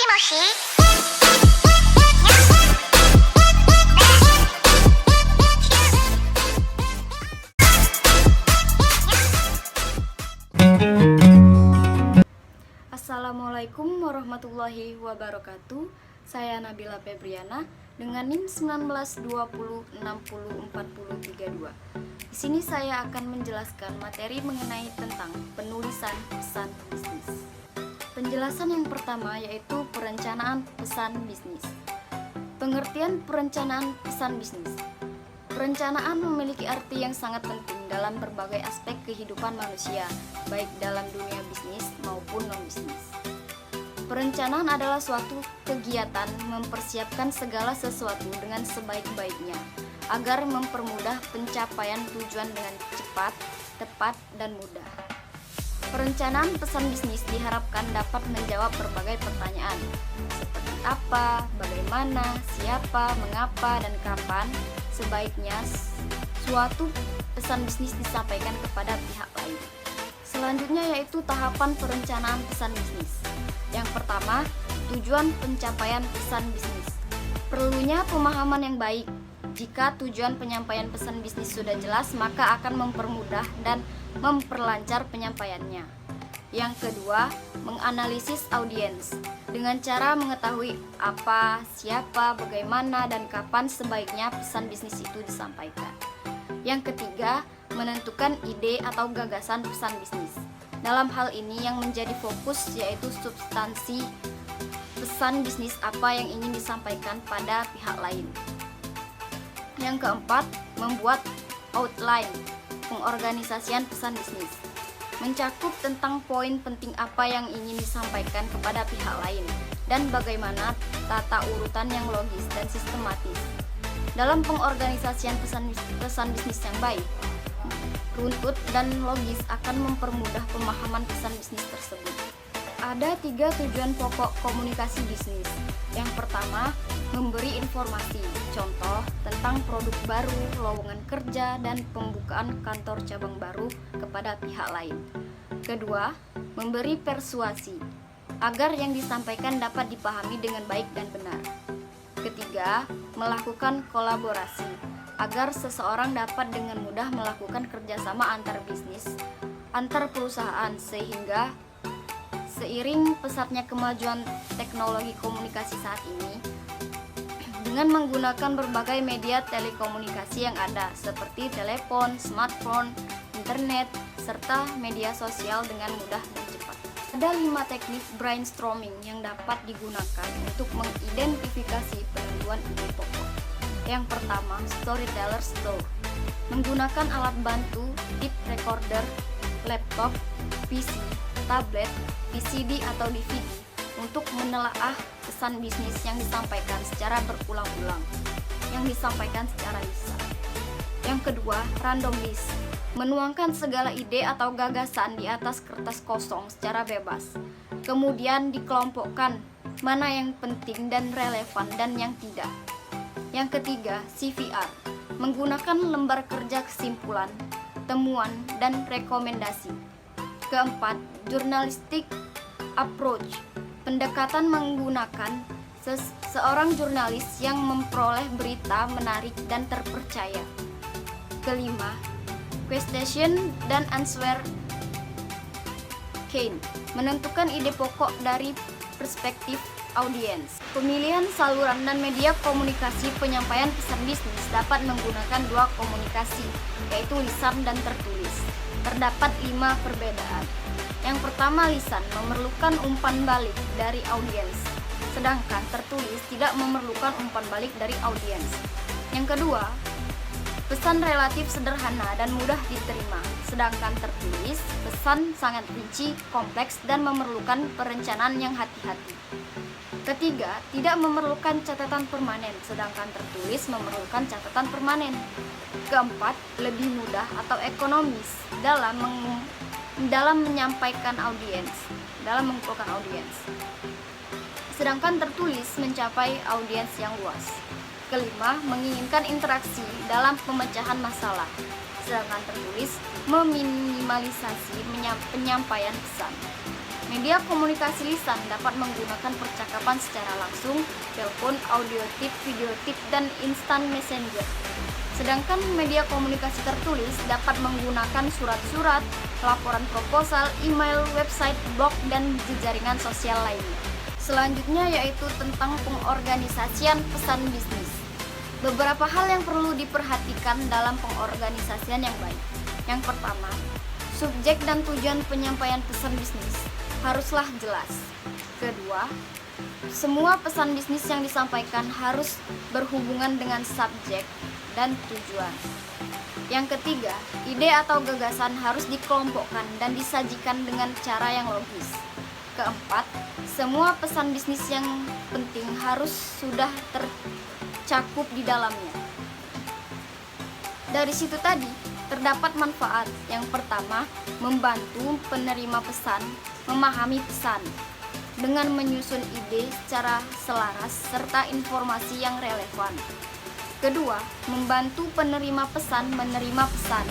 moshi. Assalamualaikum warahmatullahi wabarakatuh. Saya Nabila Febriana dengan NIM 1920604032. Di sini saya akan menjelaskan materi mengenai tentang penulisan pesan bisnis. Penjelasan yang pertama yaitu perencanaan pesan bisnis. Pengertian perencanaan pesan bisnis. Perencanaan memiliki arti yang sangat penting dalam berbagai aspek kehidupan manusia, baik dalam dunia bisnis maupun non-bisnis. Perencanaan adalah suatu kegiatan mempersiapkan segala sesuatu dengan sebaik-baiknya agar mempermudah pencapaian tujuan dengan cepat, tepat, dan mudah. Perencanaan pesan bisnis diharapkan dapat menjawab berbagai pertanyaan seperti apa, bagaimana, siapa, mengapa, dan kapan sebaiknya suatu pesan bisnis disampaikan kepada pihak lain. Selanjutnya yaitu tahapan perencanaan pesan bisnis. Yang pertama, tujuan pencapaian pesan bisnis. Perlunya pemahaman yang baik. Jika tujuan penyampaian pesan bisnis sudah jelas, maka akan mempermudah dan memperlancar penyampaiannya. Yang kedua, menganalisis audiens. Dengan cara mengetahui apa, siapa, bagaimana, dan kapan sebaiknya pesan bisnis itu disampaikan. Yang ketiga, menentukan ide atau gagasan pesan bisnis. Dalam hal ini yang menjadi fokus yaitu substansi pesan bisnis apa yang ingin disampaikan pada pihak lain. Yang keempat, membuat outline pengorganisasian pesan bisnis. Mencakup tentang poin penting apa yang ingin disampaikan kepada pihak lain dan bagaimana tata urutan yang logis dan sistematis. Dalam pengorganisasian pesan bisnis yang baik, runtut dan logis akan mempermudah pemahaman pesan bisnis tersebut. Ada 3 tujuan pokok komunikasi bisnis. Yang pertama, memberi informasi, contoh tentang produk baru, lowongan kerja, dan pembukaan kantor cabang baru kepada pihak lain. Kedua, memberi persuasi, agar yang disampaikan dapat dipahami dengan baik dan benar. Ketiga, melakukan kolaborasi, agar seseorang dapat dengan mudah melakukan kerjasama antar bisnis, antar perusahaan, sehingga seiring pesatnya kemajuan teknologi komunikasi saat ini, dengan menggunakan berbagai media telekomunikasi yang ada, seperti telepon, smartphone, internet, serta media sosial dengan mudah dan cepat. Ada 5 teknik brainstorming yang dapat digunakan untuk mengidentifikasi penentuan ide pokok. Yang pertama, storyteller store. Menggunakan alat bantu, tape recorder, laptop, PC, tablet, VCD atau DVD untuk menelaah pesan bisnis yang disampaikan secara berulang-ulang, yang disampaikan secara lisan. Yang kedua, random list. Menuangkan segala ide atau gagasan di atas kertas kosong secara bebas. Kemudian dikelompokkan mana yang penting dan relevan dan yang tidak. Yang ketiga, CVR. Menggunakan lembar kerja kesimpulan, temuan, dan rekomendasi. Keempat, journalistic approach. Pendekatan menggunakan seorang jurnalis yang memperoleh berita menarik dan terpercaya. Kelima, question dan answer cane. Menentukan ide pokok dari perspektif audiens. Pemilihan saluran dan media komunikasi penyampaian pesan bisnis dapat menggunakan 2 komunikasi, yaitu lisan dan tertulis. Terdapat 5 perbedaan. Yang pertama, lisan memerlukan umpan balik dari audiens, sedangkan tertulis tidak memerlukan umpan balik dari audiens. Yang kedua, pesan relatif sederhana dan mudah diterima, sedangkan tertulis pesan sangat rinci, kompleks, dan memerlukan perencanaan yang hati-hati. Ketiga, tidak memerlukan catatan permanen, sedangkan tertulis memerlukan catatan permanen. Keempat, lebih mudah atau ekonomis dalam menyampaikan audiens, dalam mengumpulkan audiens. Sedangkan tertulis mencapai audiens yang luas. Kelima, menginginkan interaksi dalam pemecahan masalah, sedangkan tertulis meminimalisasi penyampaian pesan. Media komunikasi lisan dapat menggunakan percakapan secara langsung, telepon, audio tip, video tip, dan instant messenger. Sedangkan media komunikasi tertulis dapat menggunakan surat-surat, laporan proposal, email, website, blog, dan jejaringan sosial lainnya. Selanjutnya yaitu tentang pengorganisasian pesan bisnis. Beberapa hal yang perlu diperhatikan dalam pengorganisasian yang baik. Yang pertama, subjek dan tujuan penyampaian pesan bisnis haruslah jelas. Kedua, semua pesan bisnis yang disampaikan harus berhubungan dengan subjek dan tujuan. Yang ketiga, ide atau gagasan harus dikelompokkan dan disajikan dengan cara yang logis. Keempat, semua pesan bisnis yang penting harus sudah tercakup di dalamnya. Dari situ tadi, terdapat manfaat. Yang pertama, membantu penerima pesan memahami pesan dengan menyusun ide secara selaras serta informasi yang relevan. Kedua, membantu penerima pesan menerima pesan,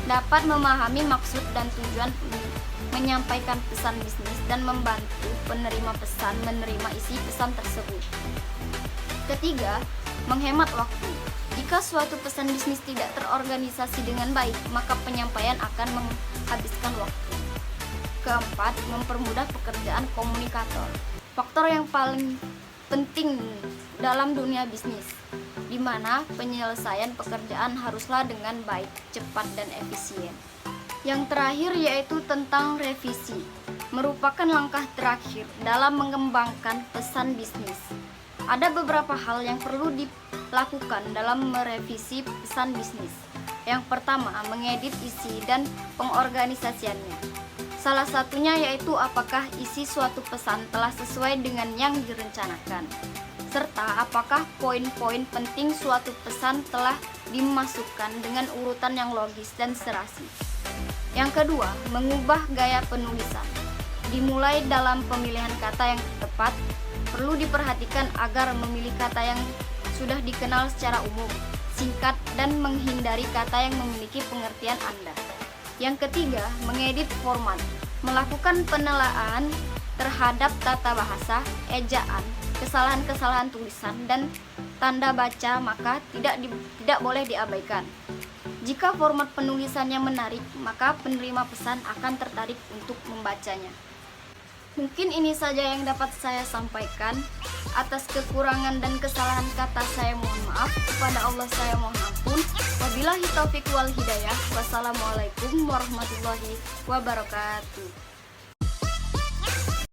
dapat memahami maksud dan tujuan menyampaikan pesan bisnis dan membantu penerima pesan menerima isi pesan tersebut. Ketiga, menghemat waktu. Jika suatu pesan bisnis tidak terorganisasi dengan baik, maka penyampaian akan menghabiskan waktu. Keempat, mempermudah pekerjaan komunikator. Faktor yang paling penting dalam dunia bisnis, di mana penyelesaian pekerjaan haruslah dengan baik, cepat, dan efisien. Yang terakhir yaitu tentang revisi, merupakan langkah terakhir dalam mengembangkan pesan bisnis. Ada beberapa hal yang perlu dilakukan dalam merevisi pesan bisnis. Yang pertama, mengedit isi dan pengorganisasiannya. Salah satunya yaitu apakah isi suatu pesan telah sesuai dengan yang direncanakan, serta apakah poin-poin penting suatu pesan telah dimasukkan dengan urutan yang logis dan serasi. Yang kedua, mengubah gaya penulisan. Dimulai dalam pemilihan kata yang tepat, perlu diperhatikan agar memilih kata yang sudah dikenal secara umum, singkat, dan menghindari kata yang memiliki pengertian Anda. Yang ketiga, mengedit format. Melakukan penelaahan terhadap tata bahasa, ejaan, kesalahan-kesalahan tulisan, dan tanda baca, maka tidak boleh diabaikan. Jika format penulisannya menarik, maka penerima pesan akan tertarik untuk membacanya. Mungkin ini saja yang dapat saya sampaikan. Atas kekurangan dan kesalahan kata saya mohon maaf. Kepada Allah saya mohon ampun. Wabillahi taufiq wal hidayah. Wassalamualaikum warahmatullahi wabarakatuh.